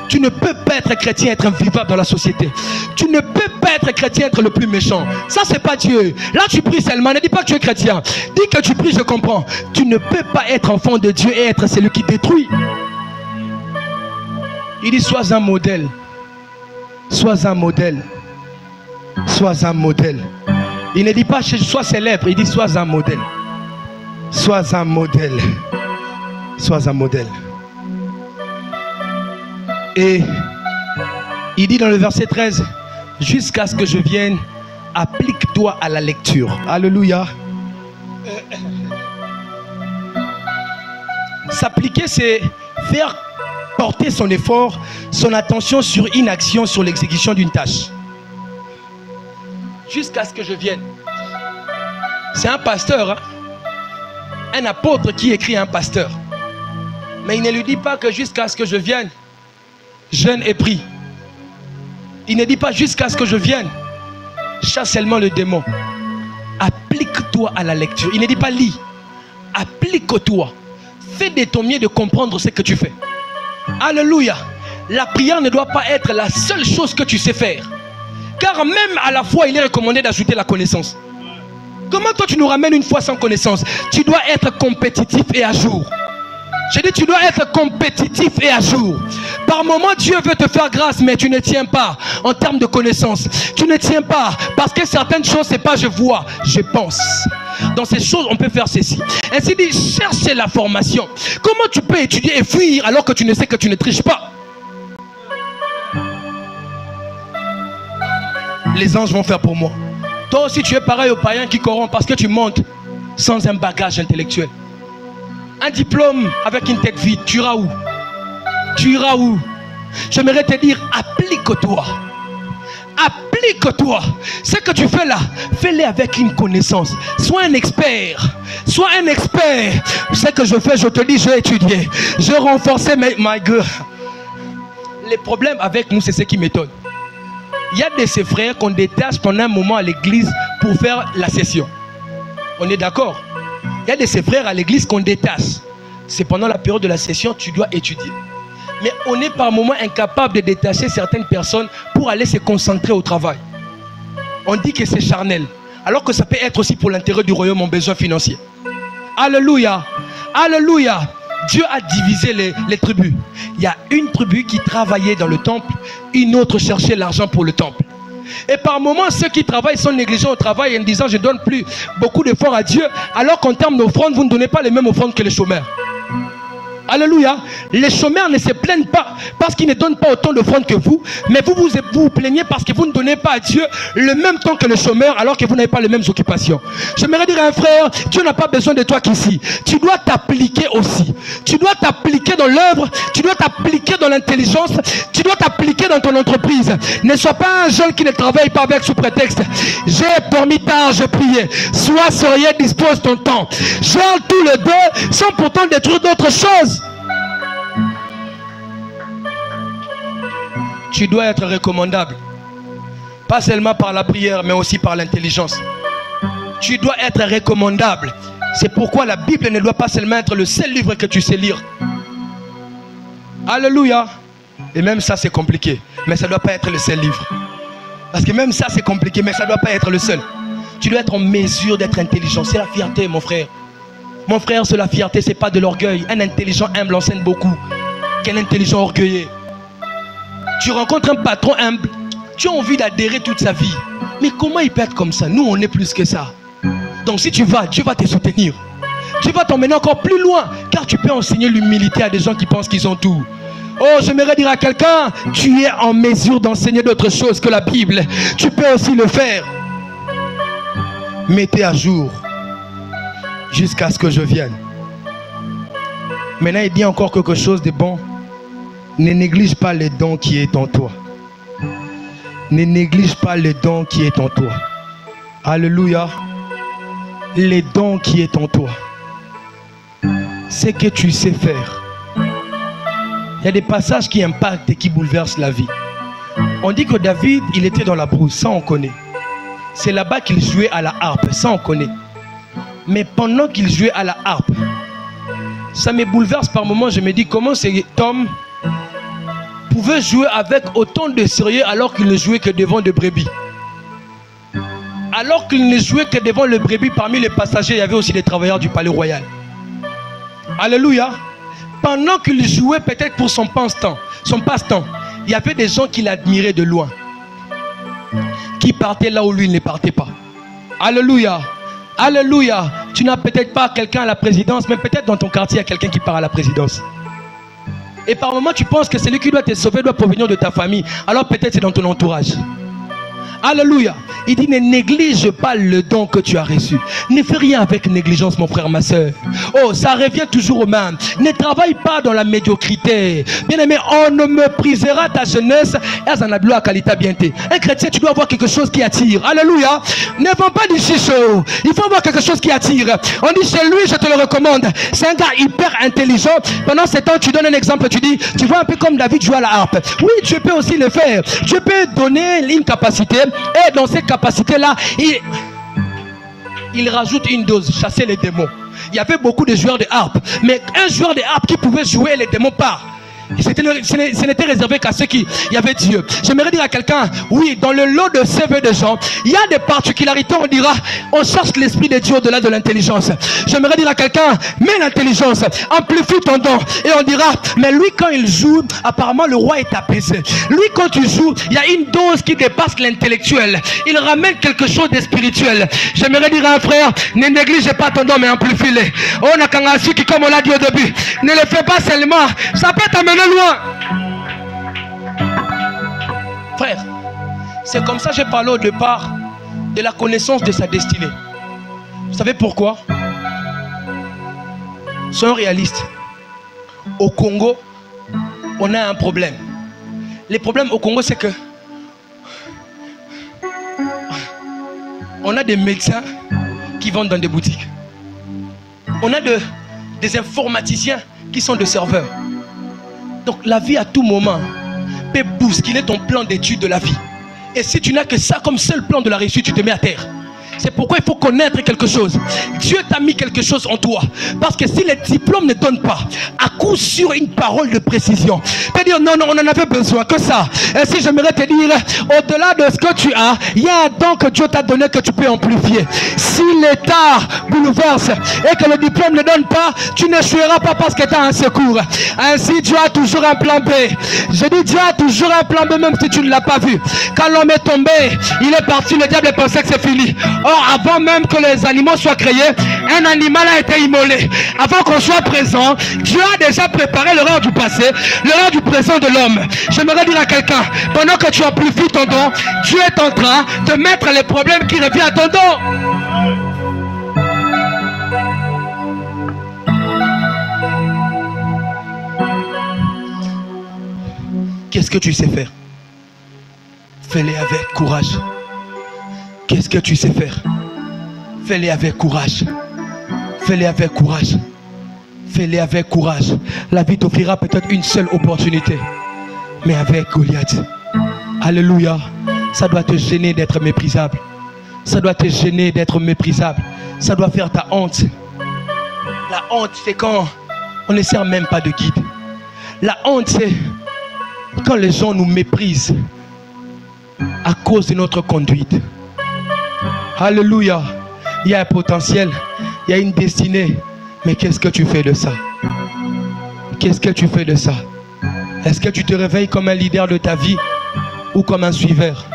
Tu ne peux pas être chrétien, être invivable dans la société. Tu ne peux pas être chrétien, être le plus méchant. Ça, c'est pas Dieu. Là, tu pries seulement. Ne dis pas que tu es chrétien. Dis que tu pries, je comprends. Tu ne peux pas être enfant de Dieu et être celui qui détruit. Il dit, sois un modèle. Sois un modèle. Sois un modèle. Il ne dit pas, sois célèbre. Il dit, sois un modèle. Sois un modèle. Sois un modèle. Et il dit dans le verset 13, jusqu'à ce que je vienne, applique-toi à la lecture. Alléluia. S'appliquer, c'est faire porter son effort, son attention sur une action, sur l'exécution d'une tâche. Jusqu'à ce que je vienne. C'est un pasteur, hein? Un apôtre qui écrit à un pasteur. Mais il ne lui dit pas que jusqu'à ce que je vienne, jeûne et prie. Il ne dit pas jusqu'à ce que je vienne, chasse seulement le démon. Applique-toi à la lecture. Il ne dit pas lis. Applique-toi. Fais de ton mieux de comprendre ce que tu fais. Alléluia. La prière ne doit pas être la seule chose que tu sais faire. Car même à la foi, il est recommandé d'ajouter la connaissance. Comment toi tu nous ramènes une foi sans connaissance? Tu dois être compétitif et à jour. J'ai dit tu dois être compétitif et à jour. Par moment Dieu veut te faire grâce, mais tu ne tiens pas en termes de connaissance. Tu ne tiens pas parce que certaines choses c'est pas je vois, je pense. Dans ces choses on peut faire ceci. Ainsi dit, cherchez la formation. Comment tu peux étudier et fuir alors que tu ne sais que tu ne triches pas? Les anges vont faire pour moi. Toi aussi tu es pareil aux païens qui corrompent parce que tu montes sans un bagage intellectuel. Un diplôme avec une tête vide, tu iras où? Tu iras où? J'aimerais te dire, applique-toi. Applique-toi. Ce que tu fais là, fais-le avec une connaissance. Sois un expert. Sois un expert. Ce que je fais, je te dis, j'ai étudié. J'ai renforcé mes... My God. Les problèmes avec nous, c'est ce qui m'étonne. Il y a de ces frères qu'on détache pendant un moment à l'église pour faire la session. On est d'accord? Il y a de ces frères à l'église qu'on détache. C'est pendant la période de la session, tu dois étudier. Mais on est par moments incapable de détacher certaines personnes pour aller se concentrer au travail. On dit que c'est charnel. Alors que ça peut être aussi pour l'intérêt du royaume en besoin financier. Alléluia. Alléluia. Dieu a divisé les tribus. Il y a une tribu qui travaillait dans le temple, une autre cherchait l'argent pour le temple. Et par moments, ceux qui travaillent sont négligents au travail en disant je donne plus beaucoup d'efforts à Dieu, alors qu'en termes d'offrande, vous ne donnez pas les mêmes offrandes que les chômeurs. Alléluia. Les chômeurs ne se plaignent pas parce qu'ils ne donnent pas autant d'offrandes que vous, mais vous plaignez parce que vous ne donnez pas à Dieu le même temps que les chômeurs alors que vous n'avez pas les mêmes occupations. J'aimerais dire à un frère, Dieu n'a pas besoin de toi qu'ici. Tu dois t'appliquer aussi. Tu dois t'appliquer dans l'œuvre, tu dois t'appliquer dans l'intelligence, tu dois t'appliquer dans ton entreprise. Ne sois pas un jeune qui ne travaille pas avec sous prétexte. J'ai dormi tard, j'ai prié. Sois sérieux, dispose ton temps. Gère tout le deux sans pourtant détruire d'autres choses. Tu dois être recommandable. Pas seulement par la prière, mais aussi par l'intelligence. Tu dois être recommandable. C'est pourquoi la Bible ne doit pas seulement être le seul livre que tu sais lire. Alléluia. Et même ça c'est compliqué. Mais ça ne doit pas être le seul livre. Parce que même ça c'est compliqué, mais ça ne doit pas être le seul. Tu dois être en mesure d'être intelligent. C'est la fierté, mon frère. Mon frère, c'est la fierté, c'est pas de l'orgueil. Un intelligent humble enseigne beaucoup qu'un intelligent orgueilleux. Tu rencontres un patron humble, tu as envie d'adhérer toute sa vie. Mais comment il peut être comme ça? Nous, on est plus que ça. Donc si tu vas, Dieu va te soutenir. Tu vas t'emmener encore plus loin, car tu peux enseigner l'humilité à des gens qui pensent qu'ils ont tout. Oh, j'aimerais dire à quelqu'un, tu es en mesure d'enseigner d'autres choses que la Bible. Tu peux aussi le faire. Mettez à jour jusqu'à ce que je vienne. Maintenant, il dit encore quelque chose de bon. Ne néglige pas le don qui est en toi. Ne néglige pas le don qui est en toi. Alléluia. les dons qui est en toi. C'est que tu sais faire. Il y a des passages qui impactent et qui bouleversent la vie. On dit que David, il était dans la brousse, ça on connaît. C'est là-bas qu'il jouait à la harpe, ça on connaît. Mais pendant qu'il jouait à la harpe, ça me bouleverse par moments. Je me dis comment cet homme pouvait jouer avec autant de sérieux alors qu'il ne jouait que devant des brebis. Alors qu'il ne jouait que devant le brebis, parmi les passagers, il y avait aussi des travailleurs du palais royal. Alléluia. Pendant qu'il jouait peut-être pour son passe-temps, il y avait des gens qui l'admiraient de loin, qui partaient là où lui ne partait pas. Alléluia. Alléluia. Tu n'as peut-être pas quelqu'un à la présidence, mais peut-être dans ton quartier, il y a quelqu'un qui part à la présidence. Et par moment, tu penses que celui qui doit te sauver doit provenir de ta famille. Alors peut-être c'est dans ton entourage. Alléluia. Il dit ne néglige pas le don que tu as reçu. Ne fais rien avec négligence, mon frère, ma soeur. Oh, ça revient toujours au même. Ne travaille pas dans la médiocrité. Bien aimé, on ne méprisera ta jeunesse. Un chrétien, tu dois avoir quelque chose qui attire. Alléluia. Ne vends pas du chicho. Il faut avoir quelque chose qui attire. On dit chez lui, je te le recommande. C'est un gars hyper intelligent. Pendant ce temps, tu donnes un exemple. Tu dis, tu vois un peu comme David joue à la harpe. Oui, tu peux aussi le faire. Tu peux donner une capacité. Et dans cette capacité-là, il rajoute une dose, chasser les démons. Il y avait beaucoup de joueurs de harpe, mais un joueur de harpe qui pouvait jouer, les démons partent. Ce n'était réservé qu'à ceux qui y avaient Dieu. J'aimerais dire à quelqu'un, oui, dans le lot de CV de gens, il y a des particularités, on dira, on cherche l'esprit de Dieu au-delà de l'intelligence. J'aimerais dire à quelqu'un, mets l'intelligence, amplifie ton don. Et on dira, mais lui quand il joue, apparemment le roi est apaisé. Lui quand tu joues, il y a une dose qui dépasse l'intellectuel. Il ramène quelque chose de spirituel. J'aimerais dire à un frère, ne néglige pas ton don, mais amplifie-le. On a kangasu qui, comme on l'a dit au début, ne le fais pas seulement, ça peut t'amener loin. Frère, c'est comme ça que j'ai parlé au départ de la connaissance de sa destinée. Vous savez pourquoi? Soyons réalistes. Au Congo, on a un problème. Le problème au Congo, c'est que on a des médecins qui vendent dans des boutiques. On a des informaticiens qui sont des serveurs. Donc la vie à tout moment peut bousculer ton plan d'études de la vie. Et si tu n'as que ça comme seul plan de la réussite, tu te mets à terre. C'est pourquoi il faut connaître quelque chose. Dieu t'a mis quelque chose en toi. Parce que si les diplômes ne donnent pas, à coup sûr une parole de précision. Tu dire non, on en avait besoin que ça. Et si j'aimerais te dire, au-delà de ce que tu as, il y a un don que Dieu t'a donné que tu peux amplifier. Si l'État bouleverse et que le diplôme ne donne pas, tu n'échoueras pas parce que tu as un secours. Ainsi, Dieu a toujours un plan B. Je dis Dieu a toujours un plan B même si tu ne l'as pas vu. Quand l'homme est tombé, il est parti, le diable pensait que c'est fini. Or, avant même que les animaux soient créés, un animal a été immolé. Avant qu'on soit présent, Dieu a déjà préparé l'horreur du passé, l'horreur du présent de l'homme. J'aimerais dire à quelqu'un, pendant que tu amplifies ton don, Dieu est en train de mettre les problèmes qui reviennent à ton don. Qu'est-ce que tu sais faire? Fais-le avec courage. Qu'est-ce que tu sais faire? Fais-le avec courage. Fais-le avec courage. Fais-le avec courage. La vie t'offrira peut-être une seule opportunité. Mais avec Goliath. Alléluia. Ça doit te gêner d'être méprisable. Ça doit te gêner d'être méprisable. Ça doit faire ta honte. La honte, c'est quand on ne sert même pas de guide. La honte, c'est quand les gens nous méprisent à cause de notre conduite. Alléluia. Il y a un potentiel, il y a une destinée. Mais qu'est-ce que tu fais de ça? Qu'est-ce que tu fais de ça? Est-ce que tu te réveilles comme un leader de ta vie ou comme un suiveur?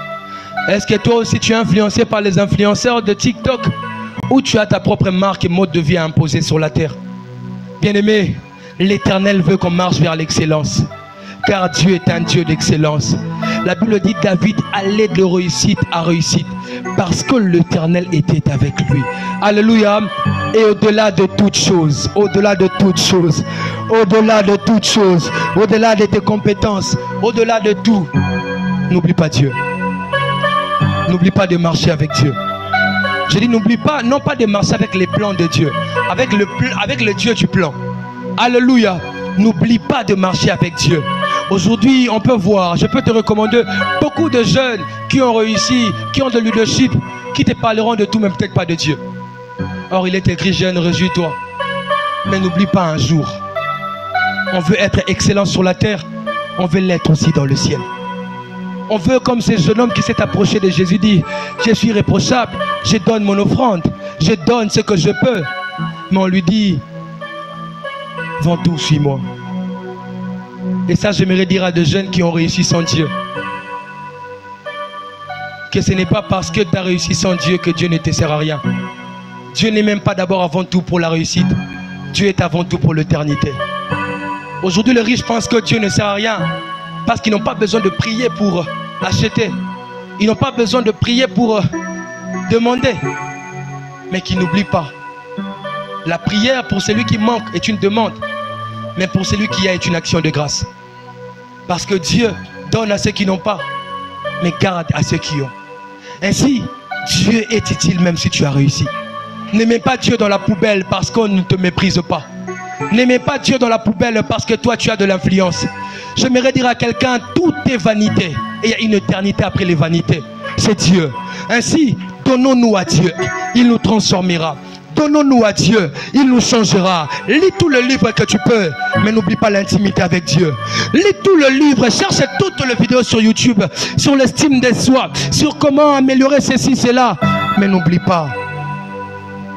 Est-ce que toi aussi tu es influencé par les influenceurs de TikTok ou tu as ta propre marque et mode de vie à imposer sur la terre? Bien-aimé, l'Éternel veut qu'on marche vers l'excellence. Car Dieu est un Dieu d'excellence. La Bible dit David allait de réussite à réussite parce que l'Éternel était avec lui. Alléluia. Et au-delà de toutes choses, au-delà de toutes choses, au-delà de toutes choses, au-delà de tes compétences, au-delà de tout, n'oublie pas Dieu. N'oublie pas de marcher avec Dieu. Je dis, n'oublie pas, non pas de marcher avec les plans de Dieu, avec le Dieu du plan. Alléluia. N'oublie pas de marcher avec Dieu. Aujourd'hui, on peut voir, je peux te recommander beaucoup de jeunes qui ont réussi, qui ont de leadership, qui te parleront de tout, mais peut-être pas de Dieu. Or, il est écrit, jeune, réjouis-toi. Mais n'oublie pas un jour, on veut être excellent sur la terre, on veut l'être aussi dans le ciel. On veut, comme ce jeune homme qui s'est approché de Jésus, dit, je suis irréprochable, je donne mon offrande, je donne ce que je peux. Mais on lui dit, vends tout, suis-moi. Et ça, j'aimerais dire à des jeunes qui ont réussi sans Dieu, que ce n'est pas parce que tu as réussi sans Dieu que Dieu ne te sert à rien. Dieu n'est même pas d'abord avant tout pour la réussite. Dieu est avant tout pour l'éternité. Aujourd'hui, les riches pensent que Dieu ne sert à rien parce qu'ils n'ont pas besoin de prier pour acheter. Ils n'ont pas besoin de prier pour demander. Mais qu'ils n'oublient pas. La prière pour celui qui manque est une demande. Mais pour celui qui a est une action de grâce. Parce que Dieu donne à ceux qui n'ont pas, mais garde à ceux qui ont. Ainsi, Dieu est utile même si tu as réussi. N'aimez pas Dieu dans la poubelle parce qu'on ne te méprise pas. N'aimez pas Dieu dans la poubelle parce que toi tu as de l'influence. J'aimerais dire à quelqu'un, tout est vanité. Et il y a une éternité après les vanités. C'est Dieu. Ainsi, donnons-nous à Dieu. Il nous transformera. Donnons-nous à Dieu, il nous changera. Lis tout le livre que tu peux, mais n'oublie pas l'intimité avec Dieu. Lis tout le livre, cherche toutes les vidéos sur YouTube, sur l'estime de soi, sur comment améliorer ceci, cela. Mais n'oublie pas,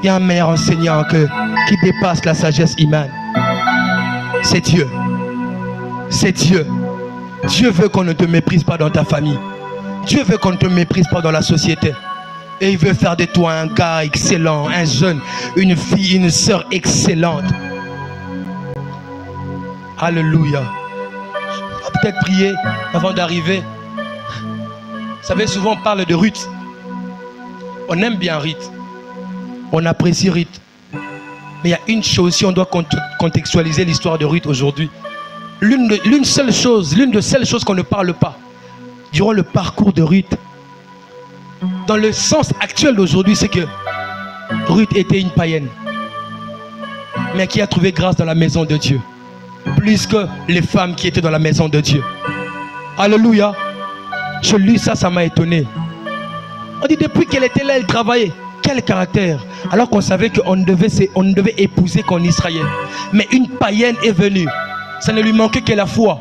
il y a un meilleur enseignant qui dépasse la sagesse humaine. C'est Dieu. C'est Dieu. Dieu veut qu'on ne te méprise pas dans ta famille. Dieu veut qu'on ne te méprise pas dans la société. Et il veut faire de toi un gars excellent, un jeune, une fille, une sœur excellente. Alléluia. On va peut-être prier avant d'arriver. Vous savez, souvent on parle de Ruth. On aime bien Ruth. On apprécie Ruth. Mais il y a une chose, si on doit contextualiser l'histoire de Ruth aujourd'hui. L'une des seules choses qu'on ne parle pas durant le parcours de Ruth, dans le sens actuel d'aujourd'hui, c'est que Ruth était une païenne, mais qui a trouvé grâce dans la maison de Dieu, plus que les femmes qui étaient dans la maison de Dieu. Alléluia. Je lis ça, ça m'a étonné. On dit depuis qu'elle était là, elle travaillait. Quel caractère. Alors qu'on savait qu'on ne devait épouser qu'en Israël. Mais une païenne est venue. Ça ne lui manquait que la foi.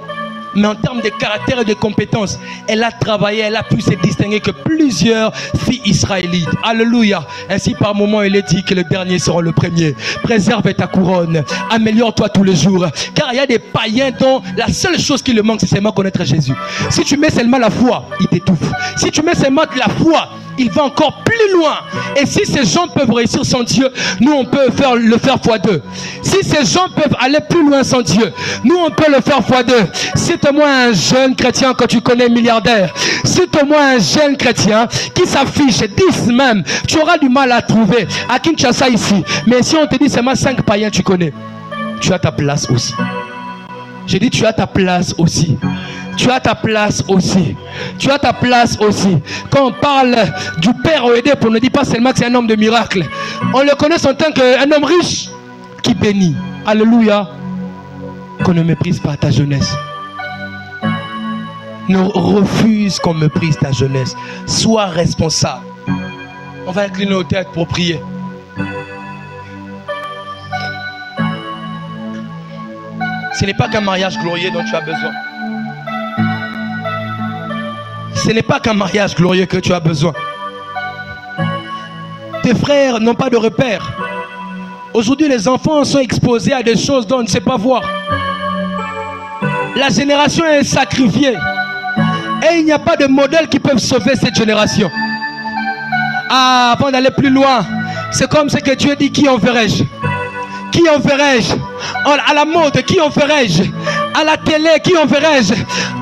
Mais en termes de caractère et de compétences, elle a travaillé, elle a pu se distinguer que plusieurs filles israélites. Alléluia. Ainsi par moments, il est dit que le dernier sera le premier. Préserve ta couronne. Améliore-toi tous les jours. Car il y a des païens dont la seule chose qui leur manque, c'est seulement connaître Jésus. Si tu mets seulement la foi, il t'étouffe. Si tu mets seulement la foi, il va encore plus loin. Et si ces gens peuvent réussir sans Dieu, nous on peut le faire fois deux. Si ces gens peuvent aller plus loin sans Dieu, nous on peut le faire fois deux. Cite-moi un jeune chrétien que tu connais milliardaire. Cite-moi un jeune chrétien qui s'affiche 10 même. Tu auras du mal à trouver à Kinshasa ici. Mais si on te dit seulement 5 païens tu connais, tu as ta place aussi. J'ai dit tu as ta place aussi. Tu as ta place aussi. Tu as ta place aussi. Quand on parle du Père Oédep, on ne dit pas seulement que c'est un homme de miracle. On le connaît en tant qu'un homme riche qui bénit. Alléluia. Qu'on ne méprise pas ta jeunesse. Ne refuse qu'on méprise ta jeunesse. Sois responsable. On va incliner nos têtes pour prier. Ce n'est pas qu'un mariage glorieux dont tu as besoin. Ce n'est pas qu'un mariage glorieux que tu as besoin. Tes frères n'ont pas de repères. Aujourd'hui, les enfants sont exposés à des choses dont on ne sait pas voir. La génération est sacrifiée. Et il n'y a pas de modèle qui peuvent sauver cette génération. Ah, avant d'aller plus loin, c'est comme ce que Dieu dit, qui enverrai-je? Qui enverrai-je? À la mode, qui enverrai-je? À la télé, qui enverrai-je?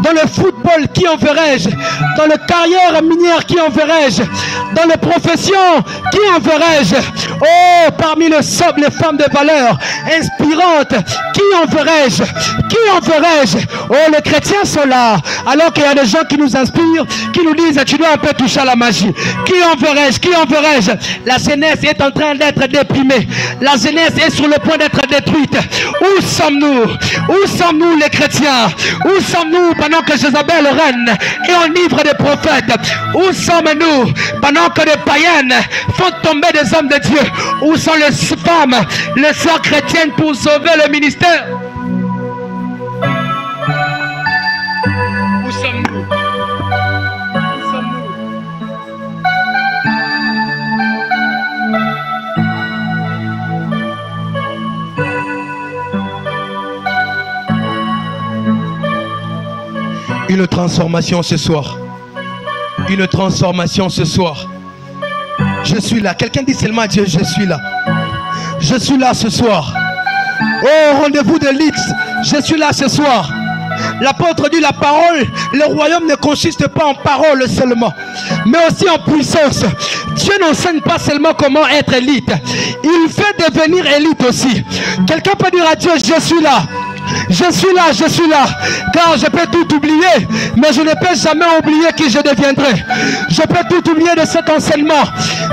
Dans le football, qui enverrai-je? Dans la carrière minière, qui enverrai-je? Dans les professions, qui enverrai-je? Oh, parmi les femmes de valeur inspirantes, qui enverrai-je? Qui enverrai-je? Oh, les chrétiens sont là, alors qu'il y a des gens qui nous inspirent, qui nous disent tu dois un peu toucher à la magie. Qui enverrai-je? Qui enverrai-je? La jeunesse est en train d'être déprimée. La jeunesse est sur le point d'être détruite. Où sommes-nous? Où sommes-nous les chrétiens? Où sommes-nous pendant que Jézabel règne et enivre des prophètes? Où sommes-nous pendant que les païennes font tomber des hommes de Dieu? Où sont les femmes, les sœurs chrétiennes pour sauver le ministère? Où sommes-nous? Où sommes-nous? Une transformation ce soir. Une transformation ce soir. Je suis là. Quelqu'un dit seulement à Dieu, je suis là. Je suis là ce soir. Oh, rendez-vous de l'X. Je suis là ce soir. L'apôtre dit la parole, le royaume ne consiste pas en parole seulement, mais aussi en puissance. Dieu n'enseigne pas seulement comment être élite. Il fait devenir élite aussi. Quelqu'un peut dire à Dieu, je suis là. Je suis là, je suis là, car je peux tout oublier, mais je ne peux jamais oublier qui je deviendrai. Je peux tout oublier de cet enseignement,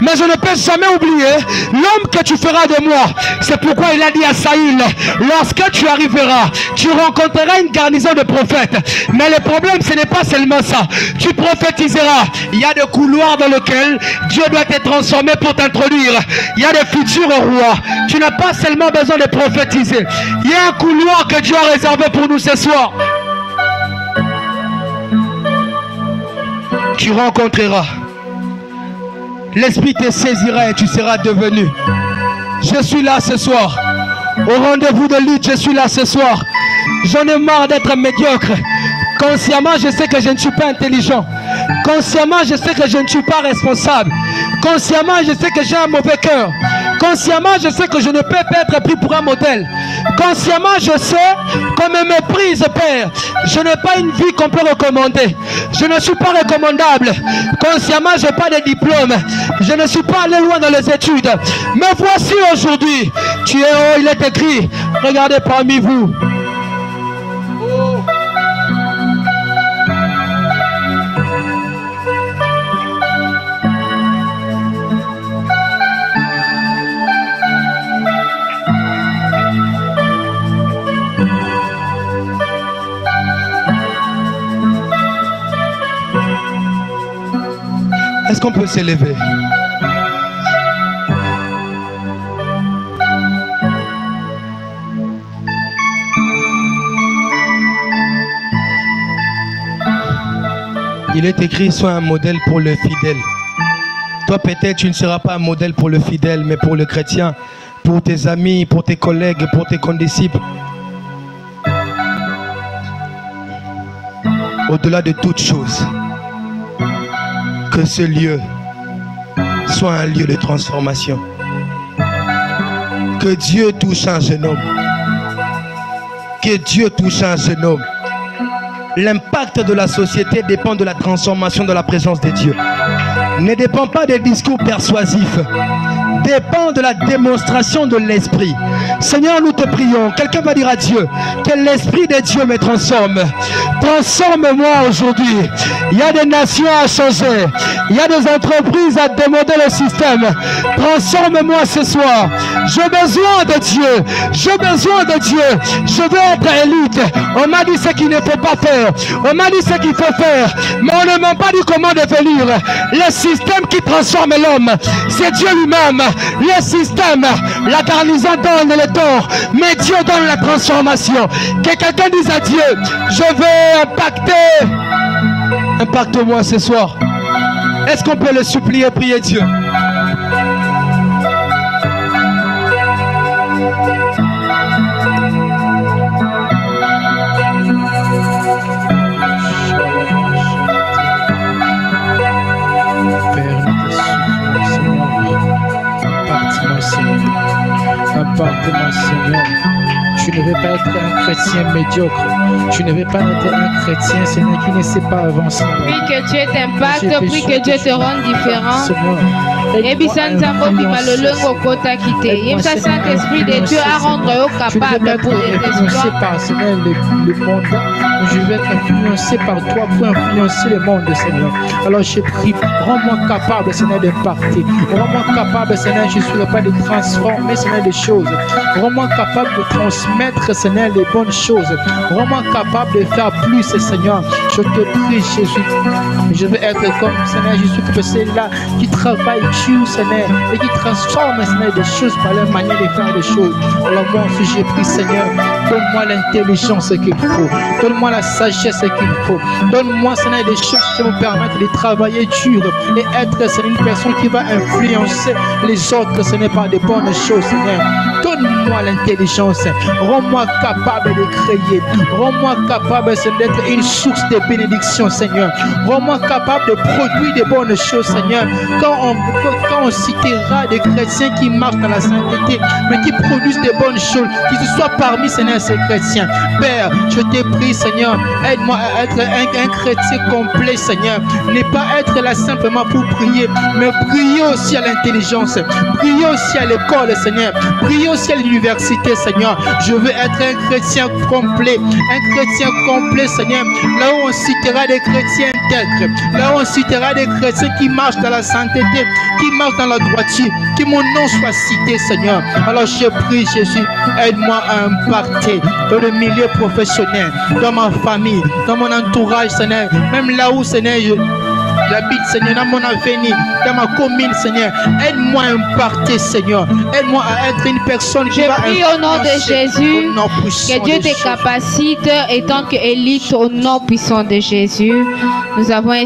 mais je ne peux jamais oublier l'homme que tu feras de moi. C'est pourquoi il a dit à Saïl, lorsque tu arriveras, tu rencontreras une garnison de prophètes. Mais le problème, ce n'est pas seulement ça. Tu prophétiseras. Il y a des couloirs dans lesquels Dieu doit te transformer pour t'introduire. Il y a des futurs rois. Tu n'as pas seulement besoin de prophétiser. Il y a un couloir que Dieu a réservé pour nous ce soir. Tu rencontreras. L'Esprit te saisira et tu seras devenu. Je suis là ce soir. Au rendez-vous de lutte, je suis là ce soir. J'en ai marre d'être médiocre. Consciemment, je sais que je ne suis pas intelligent. Consciemment, je sais que je ne suis pas responsable. Consciemment, je sais que j'ai un mauvais cœur. Consciemment, je sais que je ne peux pas être pris pour un modèle. Consciemment, je sais qu'on me méprise, Père. Je n'ai pas une vie qu'on peut recommander. Je ne suis pas recommandable. Consciemment, je n'ai pas de diplôme. Je ne suis pas allé loin dans les études. Mais voici aujourd'hui, tu es haut, il est écrit. Regardez parmi vous. Est-ce qu'on peut s'élever? Il est écrit, sois un modèle pour le fidèle. Toi peut-être tu ne seras pas un modèle pour le fidèle, mais pour le chrétien, pour tes amis, pour tes collègues, pour tes condisciples. Au-delà de toute chose, que ce lieu soit un lieu de transformation. Que Dieu touche un jeune homme. Que Dieu touche un jeune homme. L'impact de la société dépend de la transformation de la présence de Dieu. Ne dépend pas des discours persuasifs. Dépend de la démonstration de l'esprit. Seigneur, nous te prions. Quelqu'un va dire à Dieu que l'esprit de Dieu me transforme. Transforme-moi aujourd'hui. Il y a des nations à changer. Il y a des entreprises à démoder le système. Transforme-moi ce soir. J'ai besoin de Dieu. J'ai besoin de Dieu. Je veux être élite. On m'a dit ce qu'il ne faut pas faire. On m'a dit ce qu'il faut faire. Mais on ne m'a pas dit comment devenir. Le système qui transforme l'homme, c'est Dieu lui-même. Le système, la garnison donne le temps, mais Dieu donne la transformation. Que quelqu'un dise à Dieu, je veux impacter. Impacte-moi ce soir. Est-ce qu'on peut le supplier, prier Dieu? Impacte-moi, Seigneur. Je ne veux pas être un chrétien médiocre. Je ne veux pas être un chrétien, Seigneur, qui ne sait pas avancer. Prie que Dieu t'impacte, prie que Dieu te rende différent. Et puis Saint-Zambo, Kota Kité. Et ça, Saint-Esprit de Dieu à rendre capable pour les exploits. Par Seigneur, le monde. Je vais être influencé par toi pour influencer le monde, Seigneur. Alors je prie, rends-moi capable, Seigneur, d'impacter. Rends-moi capable, Seigneur, je ne suis pas de transformer, Seigneur, des choses. Rends-moi capable de transmettre, Seigneur, les bonnes choses. Rends-moi capable de faire plus, Seigneur. Je te prie, Jésus. Je veux être comme, Seigneur, je suis que c'est là qui travaille dur, Seigneur, et qui transforme, Seigneur, des choses par leur manière de faire les choses. Alors moi aussi, j'ai pris, Seigneur, donne-moi l'intelligence qu'il faut. Donne-moi la sagesse qu'il faut. Donne-moi, Seigneur, des choses qui me permettent de travailler dur et être, Seigneur, une personne qui va influencer les autres, Seigneur, par des bonnes choses, Seigneur. Donne-moi l'intelligence. Rends-moi capable de créer. Rends-moi capable, Seigneur, d'être une source de bénédiction, Seigneur. Rends-moi capable de produire des bonnes choses, Seigneur. Quand on citera des chrétiens qui marchent dans la sainteté, mais qui produisent des bonnes choses, qu'ils soient parmi, Seigneur, ces chrétiens. Père, je te prie, Seigneur, aide-moi à être un chrétien complet, Seigneur. Ne pas être là simplement pour prier, mais prier aussi à l'intelligence, prier aussi à l'école, Seigneur, prier aussi à l'université, Seigneur. Je veux être un chrétien complet, Seigneur. Là où on citera des chrétiens intègres, là où on citera des chrétiens qui marchent dans la sainteté, qui marchent dans la droiture, que mon nom soit cité, Seigneur. Alors je prie, Jésus, aide-moi à impacter dans le milieu professionnel, dans ma famille, dans mon entourage, Seigneur, même là où, Seigneur, j'habite, Seigneur, dans mon avenir, dans ma commune, Seigneur. Aide-moi à impacter, Seigneur. Aide-moi à être une personne qui va prie au nom de Jésus, que Dieu te capacite et tant qu'élite au nom puissant de Jésus. Nous avons